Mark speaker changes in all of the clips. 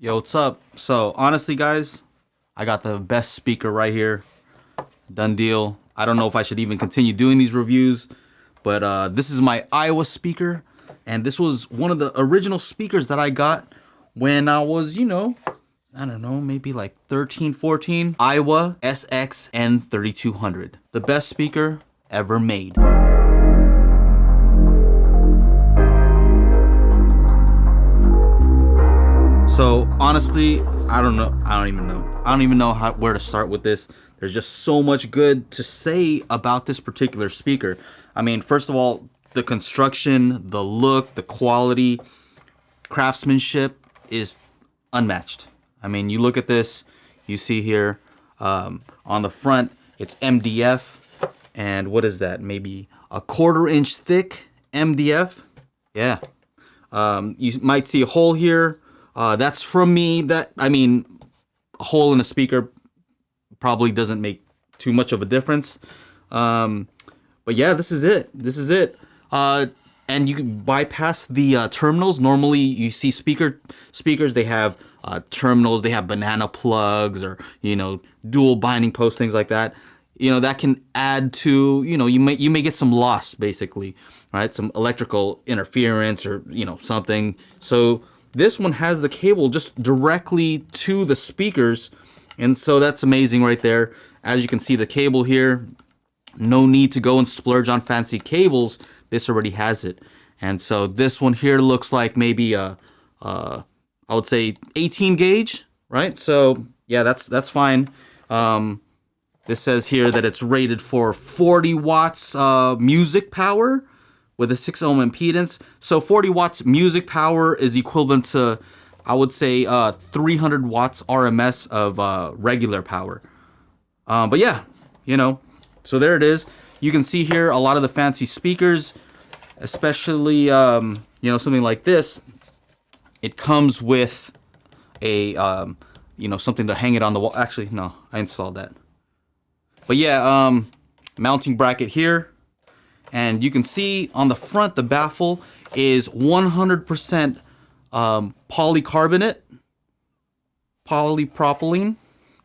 Speaker 1: Yo, what's up? So honestly, guys, I got the best speaker right here. Done deal. I don't know if I should even continue doing these reviews, but this is my AIWA speaker, and this was one of the original speakers that I got when I was, I don't know, maybe like 13, 14. AIWA SX-N3200. The best speaker ever made. So honestly, I don't even know where to start with this. There's just so much good to say about this particular speaker. I mean, first of all, the construction, the look, the quality, craftsmanship is unmatched. I mean, you look at this, you see here on the front, it's MDF, and what is that? Maybe a 1/4 inch thick MDF. Yeah. You might see a hole here. That's from me. I mean, a hole in a speaker probably doesn't make too much of a difference. But yeah, this is it. This is it. And you can bypass the terminals. Normally, you see speakers. They have terminals. They have banana plugs or dual binding posts, things like that. That can add to you may get some loss basically, right? Some electrical interference or something. So this one has the cable just directly to the speakers, and so that's amazing right there. As you can see, the cable here, no need to go and splurge on fancy cables. This already has it. And so this one here looks like maybe I would say 18 gauge, right? So yeah, that's fine. This says here that it's rated for 40 watts music power with a 6 ohm impedance. So 40 watts music power is equivalent to, I would say, 300 watts RMS of regular power. But yeah, so there it is. You can see here a lot of the fancy speakers, especially, something like this. It comes with a, something to hang it on the wall. Actually, no, I installed that. But yeah, mounting bracket here. And you can see on the front, the baffle is 100% polypropylene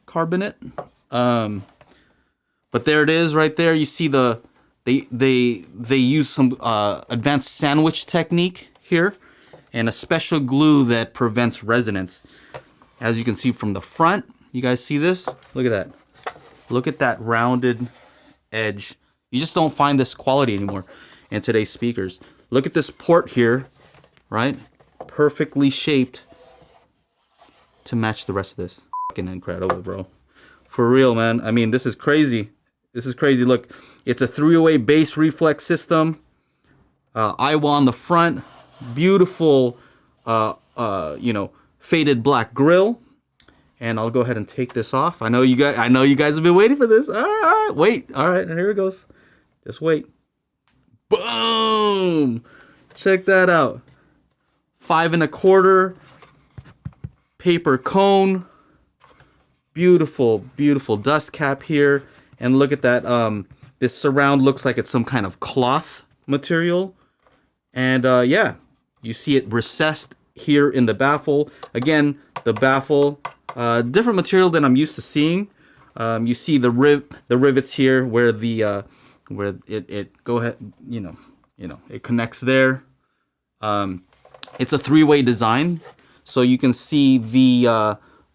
Speaker 1: carbonate. But there it is right there. You see they use some advanced sandwich technique here and a special glue that prevents resonance. As you can see from the front, you guys see this? Look at that. Look at that rounded edge. You just don't find this quality anymore in today's speakers. Look at this port here, right? Perfectly shaped to match the rest of this. Fucking incredible, bro. For real, man. I mean, this is crazy. This is crazy. Look, it's a 3-way bass reflex system. AIWA on the front. Beautiful, faded black grille. And I'll go ahead and take this off. I know you guys have been waiting for this. All right, wait. All right, here it goes. Just wait. Boom! Check that out. 5 1/4 paper cone. Beautiful, beautiful dust cap here. And look at that. This surround looks like it's some kind of cloth material. And yeah, you see it recessed here in the baffle. Again, the baffle, different material than I'm used to seeing. You see the rivets here where the where it go ahead, it connects there. It's a 3-way design, so you can see the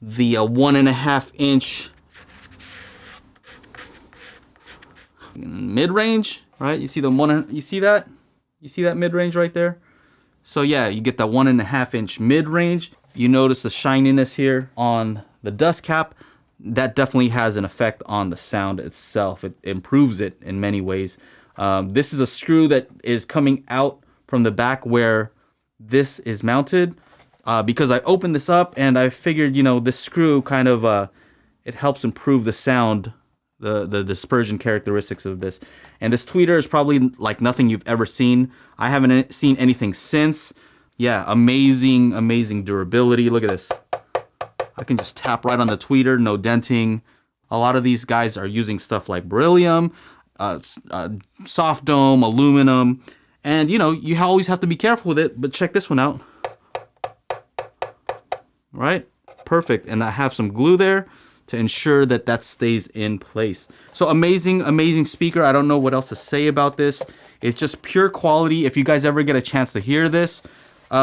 Speaker 1: 1.5 inch mid-range, right? You see that mid-range right there. So yeah, you get that 1.5 inch mid-range. You notice the shininess here on the dust cap. That definitely has an effect on the sound itself. It improves it in many ways. This is a screw that is coming out from the back where this is mounted, because I opened this up and I figured, this screw kind of, it helps improve the sound, the dispersion characteristics of this. And this tweeter is probably like nothing you've ever seen. I haven't seen anything since. Yeah, amazing, amazing durability. Look at this. I can just tap right on the tweeter, no denting. A lot of these guys are using stuff like beryllium, soft dome, aluminum, and you always have to be careful with it. But check this one out, right? perfect. And I have some glue there to ensure that that stays in place. So amazing speaker. I don't know what else to say about this. It's just pure quality. If you guys ever get a chance to hear this,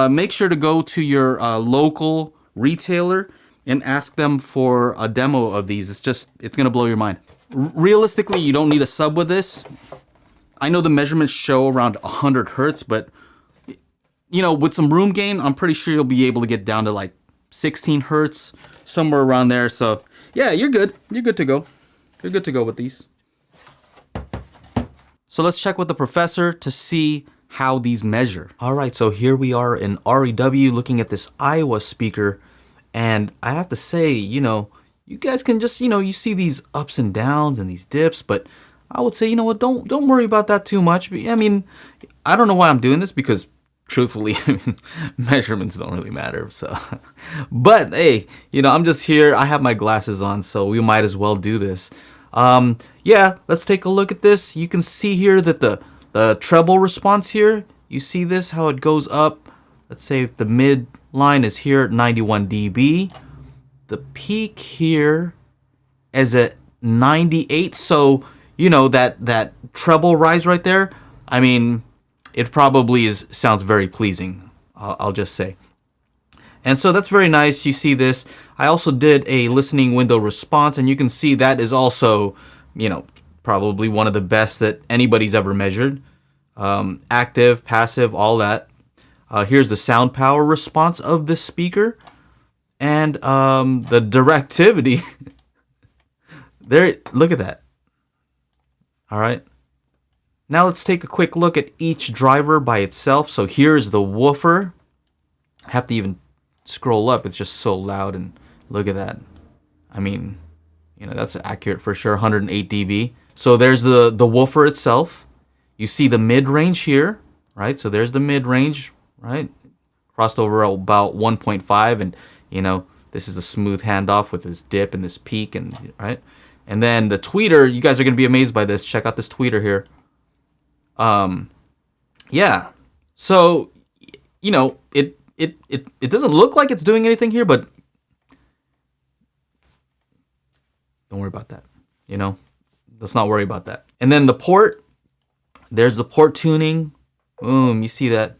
Speaker 1: make sure to go to your local retailer and ask them for a demo of these. It's gonna blow your mind. Realistically, you don't need a sub with this. I know the measurements show around 100 hertz, but you know, with some room gain, I'm pretty sure you'll be able to get down to like 16 hertz, somewhere around there. So yeah, you're good. You're good to go. You're good to go with these. So let's check with the professor to see how these measure. All right, so here we are in REW looking at this AIWA speaker. And I have to say, you know, you guys can just, you know, you see these ups and downs and these dips, but I would say, you know what, don't worry about that too much. I mean, I don't know why I'm doing this because truthfully, measurements don't really matter. So, but hey, you know, I'm just here. I have my glasses on, so we might as well do this. Yeah, let's take a look at this. You can see here that the treble response here, you see this, how it goes up. Let's say the mid line is here at 91 dB. The peak here is at 98. So, you know, that treble rise right there, I mean, it probably sounds very pleasing, I'll just say. And so that's very nice. You see this. I also did a listening window response, and you can see that is also, you know, probably one of the best that anybody's ever measured. Active, passive, all that. Here's the sound power response of this speaker. And the directivity. There, look at that. All right. Now let's take a quick look at each driver by itself. So here's the woofer. I have to even scroll up. It's just so loud, and look at that. I mean, you know, that's accurate for sure. 108 dB. So there's the woofer itself. You see the mid-range here, right? So there's the mid-range, right? Crossed over about 1.5, and you know, this is a smooth handoff with this dip and this peak, and right? And then the tweeter, you guys are gonna be amazed by this. Check out this tweeter here. Yeah. So, you know, it doesn't look like it's doing anything here, but don't worry about that. You know, let's not worry about that. And then the port, there's the port tuning. Boom, you see that?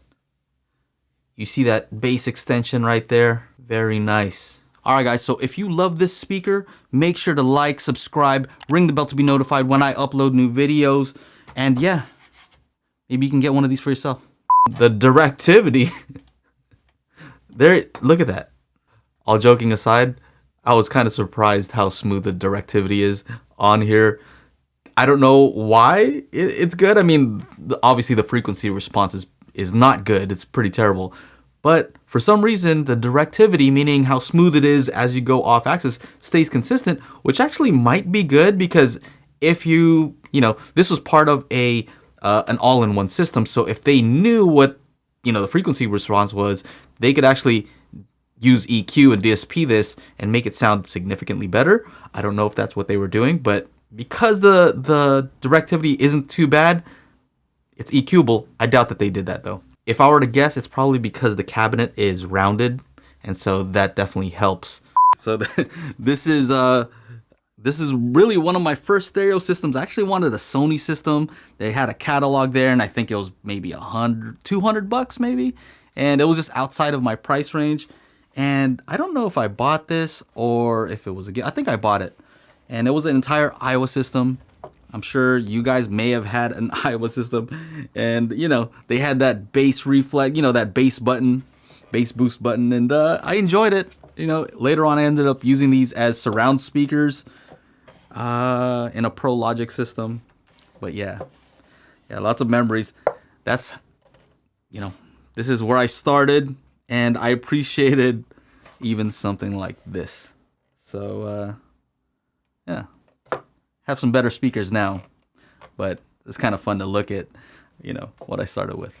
Speaker 1: You see that bass extension right there? Very nice. All right, guys, so if you love this speaker, make sure to like, subscribe, ring the bell to be notified when I upload new videos. And yeah, maybe you can get one of these for yourself. The directivity. There, look at that. All joking aside, I was kind of surprised how smooth the directivity is on here. I don't know why it's good. I mean, obviously the frequency response is not good. It's pretty terrible. But for some reason, the directivity, meaning how smooth it is as you go off axis, stays consistent, which actually might be good because if you know, this was part of an all-in-one system. So if they knew what, you know, the frequency response was, they could actually use EQ and DSP this and make it sound significantly better. I don't know if that's what they were doing, but because the directivity isn't too bad, it's EQable. I doubt that they did that though. If I were to guess, it's probably because the cabinet is rounded, and so that definitely helps. So this is really one of my first stereo systems. I actually wanted a Sony system. They had a catalog there, and I think it was maybe $200 maybe, and it was just outside of my price range. And I don't know if I bought this or if it was a gift. I think I bought it, and it was an entire AIWA system. I'm sure you guys may have had an AIWA system, and you know, they had that bass reflex, you know, that bass boost button, and I enjoyed it. You know, later on I ended up using these as surround speakers in a Pro Logic system. But yeah, lots of memories. That's, you know, this is where I started, and I appreciated even something like this. So yeah, have some better speakers now, but it's kind of fun to look at, you know, what I started with.